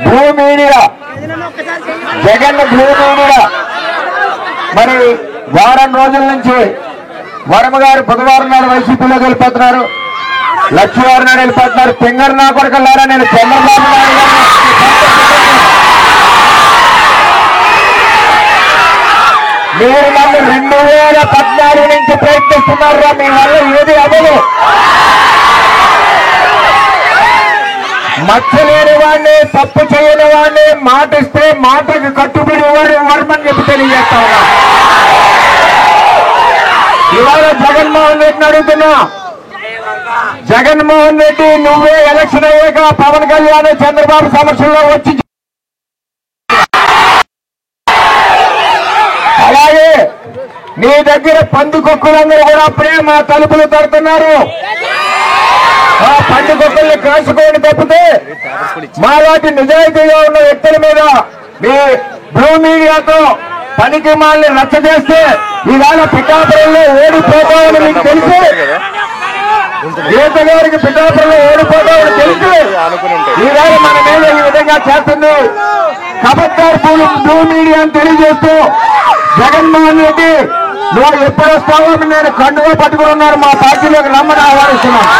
Blue media, Jagan blue media మరి వారం రోజుల నుంచి వర్మ గారు బుధవారం నాడు వైసీపీలోకి వెళ్ళిపోతున్నారు, లక్ష్మీవారం నాడు వెళ్ళిపోతున్నారు. పింగర్ నా కొడుకులారా, నేను చంద్రబాబు నాయుడు గారు మీరు నన్ను 2014 నుంచి ప్రయత్నిస్తున్నారా, మీ వల్ల ఏది అవ్వదు. మచ్చలేని వాడిని, తప్పు చేయని వాడిని, మాటిస్తే మాటకి కట్టుబడి వాడు వర్మని చెప్పి తెలియజేస్తా ఉన్నా. ఇవాళ జగన్మోహన్ రెడ్డిని అడుగుతున్నా, జగన్మోహన్ రెడ్డి నువ్వే ఎలక్షన్ అయ్యాక పవన్ కళ్యాణ్ చంద్రబాబు సమక్షంలో వచ్చి, అలాగే నీ దగ్గర పందికొక్కులందరూ కూడా అప్పుడే మా తలుపులు తడుతున్నారు. ఆ పందికొక్కుల్ని కాసుకోండి తప్పితే మా వాటి నిజాయితీగా ఉన్న వ్యక్తుల మీద మీ బ్లూ మీడియాతో పనికి మాల్ని రచ్చ చేస్తే ఈవేళ పిఠాపురంలో ఓడిపోతామని మీకు తెలిసి, గీత గారికి పిఠాపురంలో ఓడిపోతామని తెలిసి ఈవేళ మన మీద ఈ విధంగా చేస్తుంది. కబడ్దార్ బ్లూ మీడియా అని తెలియజేస్తూ జగన్మోహన్ రెడ్డి నువ్వు ఎప్పుడు వస్తావో నేను కండుగా పట్టుకుని ఉన్నారు, మా పార్టీలోకి రమ్మని ఆహ్వానిస్తున్నాను.